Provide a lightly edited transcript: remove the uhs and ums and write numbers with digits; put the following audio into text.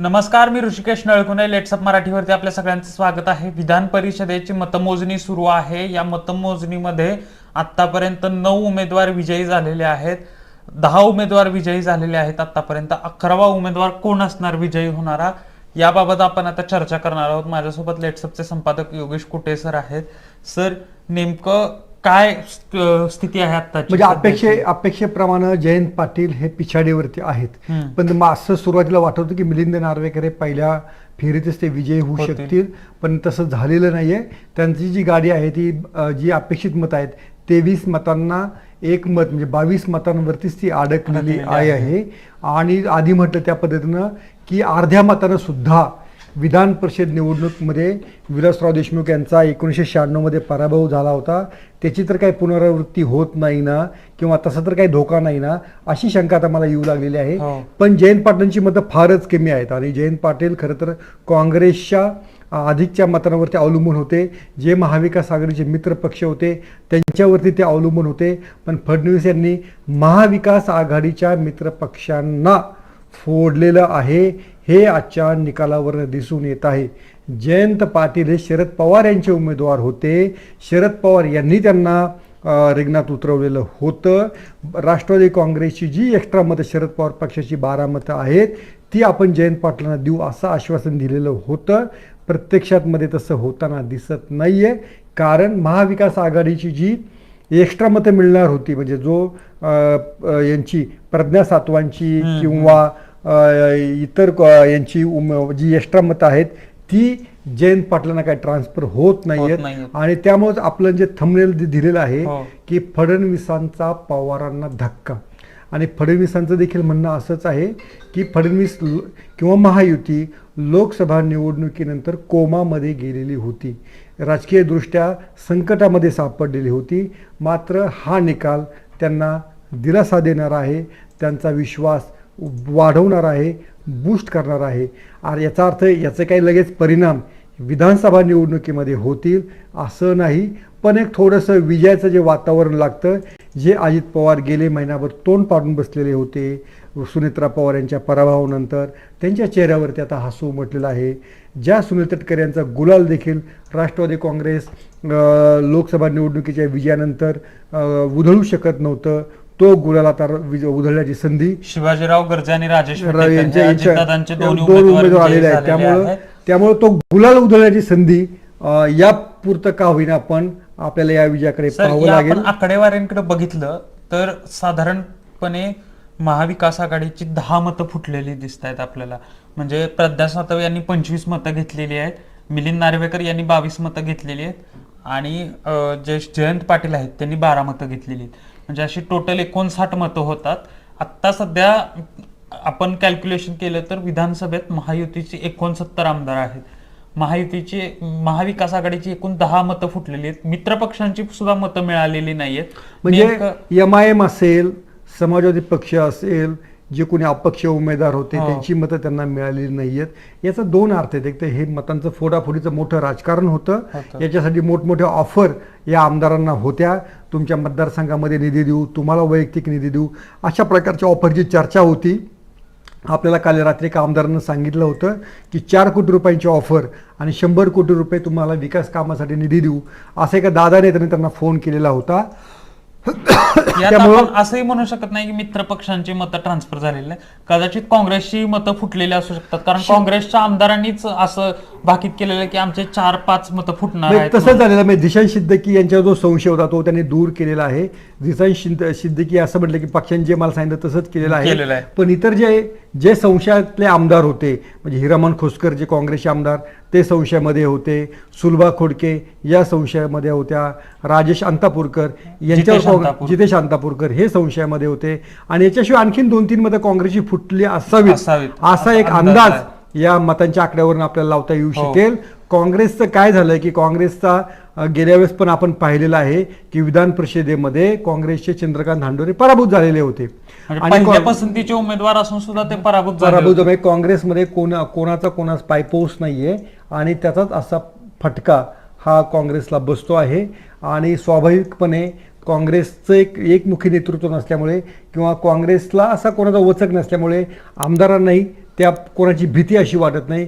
नमस्कार, मी ऋषिकेश नळकुणे. लेट्सअप मराठीवरती आपल्या सगळ्यांचं स्वागत आहे. विधान परिषदेची मतमोजणी सुरू आहे. या मतमोजणीमध्ये आतापर्यंत 9 उमेदवार विजयी झालेले आहेत. 10 उमेदवार विजयी झालेले आहेत आतापर्यंत. 11वा उमेदवार कोण असणार विजयी होणारा, याबाबत आपण आता चर्चा करणार आहोत. माझ्यासोबत लेट्सअपचे संपादक योगेश कुटे सर आहेत. सर, नेमकं काय स्थिती आहे आताची? म्हणजे अपेक्षेप्रमाणे जयंत पाटील हे पिछाडीवरती आहेत. पण असं सुरुवातीला वाटत होतं की मिलिंद नार्वेकर हे पहिल्या फेरीतच ते विजयी होऊ शकतील, पण तसं झालेलं नाहीये. त्यांची जी गाडी आहे ती जी अपेक्षित मत आहेत 23 मतांना एक मत म्हणजे 22 मतांवरतीच ती अडकलेली आहे. आणि आधी म्हटलं त्या पद्धतीनं की अर्ध्या मतानं सुद्धा विधान परिषद निवडणूकमध्ये विलासराव देशमुख यांचा 1996 मध्ये पराभव झाला होता. त्याची तर काही पुनरावृत्ती होत नाही ना, किंवा तसा तर काही धोका नाही ना, अशी शंका आता मला येऊ लागलेली आहे. पण जयंत पाटलांची मतं फारच कमी आहेत आणि जयंत पाटील खरं तर काँग्रेसच्या अधिकच्या मतांवरती अवलंबून होते. जे महाविकास आघाडीचे मित्र पक्ष होते त्यांच्यावरती ते अवलंबून होते. पण फडणवीस यांनी महाविकास आघाडीच्या मित्रपक्षांना फोडलेलं आहे, हे आजच्या निकालावर दिसून येत आहे. जयंत पाटील हे शरद पवार यांचे उमेदवार होते. शरद पवार यांनी त्यांना रिंगणात उतरवलेलं होतं. राष्ट्रवादी काँग्रेसची जी एक्स्ट्रा मतं शरद पवार पक्षाची 12 मतं आहेत ती आपण जयंत पाटलांना देऊ असं आश्वासन दिलेलं होतं. प्रत्यक्षात मध्ये तसं होताना दिसत नाहीये. कारण महाविकास आघाडीची जी एक्स्ट्रा मतं मिळणार होती, म्हणजे जो यांची प्रज्ञा सातवांची किंवा इतर यांची जी एक्स्ट्रा मतं आहेत ती जयंत पाटलांना काही ट्रान्सफर होत नाहीयेत. आणि त्यामुळेच आपलं जे थंबनेल दिलेलं आहे की फडणवीसांचा पवारांना धक्का. आणि फडणवीसांचं देखील म्हणणं असंच आहे की फडणवीस किंवा महायुती लोकसभा निवडणुकीनंतर कोमामध्ये गेलेली होती, राजकीयदृष्ट्या संकटामध्ये सापडलेली होती. मात्र हा निकाल त्यांना दिलासा देणार आहे, त्यांचा विश्वास वाढवणार आहे, बूस्ट करणार आहे. आणि याचा अर्थ याचे काही लगेच परिणाम विधानसभा निवडणुकीमध्ये होतील असं नाही. पण एक थोडंसं विजयाचं जे वातावरण लागतं, जे अजित पवार गेले महिनाभर तोंड पाडून बसलेले होते सुनेत्रा पवार यांच्या पराभवानंतर, त्यांच्या चेहऱ्यावरती आता हसू उमटलेलं आहे. ज्या सुनील तटकरे यांचा गुलाल देखील राष्ट्रवादी काँग्रेस लोकसभा निवडणुकीच्या विजयानंतर उधळू शकत नव्हतं, तो गुलाल आता उधळण्याची संधी शिवाजीराव गर्जे आणि राजेश यांचे दोन उमेदवार आलेले आहेत. त्यामुळे तो गुलाल उधळण्याची संधी यापुरतं का होईना पण आपल्याला या विजयाकडे पाहावं लागेल. आकडेवारींकडे बघितलं तर साधारणपणे महाविकास आघाडीची 10 मतं फुटलेली दिसत आहेत आपल्याला. म्हणजे प्रज्ञा सातव यांनी 25 मतं घेतलेली आहेत, मिलिंद नार्वेकर यांनी 22 मतं घेतलेली आहेत आणि जे जयंत पाटील आहेत त्यांनी 12 मतं घेतलेली आहेत. म्हणजे अशी टोटल 59 मतं होतात. आत्ता सध्या आपण कॅल्क्युलेशन केलं तर विधानसभेत महायुतीचे 69 आमदार आहेत. महाविकास आघाडीची एकूण 10 मतं फुटलेली आहेत. मित्रपक्षांची सुद्धा मतं मिळालेली नाहीयेत. म्हणजे MIM असेल, समाजवादी पक्ष असेल, जे कोणी अपक्ष उमेदवार होते त्यांची मतं त्यांना मिळालेली नाहीयेत. याचा 2 अर्थ आहेत. एक तर हे मतांचं फोडाफोडीचं मोठं राजकारण होतं, याच्यासाठी मोठमोठ्या ऑफर या आमदारांना होत्या, तुमच्या मतदारसंघामध्ये निधी देऊ, तुम्हाला वैयक्तिक निधी देऊ, अशा प्रकारच्या ऑफरची चर्चा होती. आपल्याला काल रात्री एका आमदारांना सांगितलं होतं की 4 कोटी रुपयांची ऑफर आणि 100 कोटी रुपये तुम्हाला विकास कामासाठी निधी देऊ, असं एका दादाने त्यांना फोन केलेला होता. त्यामुळे असंही म्हणू शकत नाही की मित्र पक्षांची मतं ट्रान्सफर झालेली नाही. कदाचित काँग्रेसची मतं फुटलेली असू शकतात, कारण काँग्रेसच्या आमदारांनीच असं भाकीत केलेलं की आमचे 4-5 मतं फुटणार आहेत. तसं झालेलं म्हणजे दिशांत सिद्दीकी यांच्यावर जो संशय होता तो त्यांनी दूर केलेला आहे. दिशांत सिद्दीकी असं म्हटलं की पक्षांनी जे मला सांगितलं तसंच केलेलं आहे. पण इतर जे संशयातले आमदार होते, म्हणजे हिरामन खोसकर जे काँग्रेसचे आमदार ते संशयामध्ये होते, सुलभा खोडके या संशयामध्ये होत्या, राजेश अंतापूरकर यांच्यावर जितेश अंतापूरकर हे संशयामध्ये होते. आणि याच्याशिवाय आणखीन 2-3 मतं काँग्रेसची फुटली असावीत असा एक अंदाज या मतांच्या आकड्यावरून आपल्याला लावता येऊ शकेल. काँग्रेसचं काय झालंय की काँग्रेसचा गेल्या वेळेस पण आपण पाहिलेलं आहे की विधान परिषदेमध्ये काँग्रेसचे चंद्रकांत हांडोरे पराभूत झालेले होते आणि पसंतीचे उमेदवार असून सुद्धा ते पराभूत झाले. काँग्रेसमध्ये कोणाचा पायपोस नाहीये आणि त्याचाच असा फटका हा काँग्रेसला बसतो आहे. आणि स्वाभाविकपणे काँग्रेसचं एकमुखी नेतृत्व नसल्यामुळे किंवा काँग्रेसला असा कोणाचा वचक नसल्यामुळे आमदारांनाही त्या कोणाची भीती अशी वाटत नाही.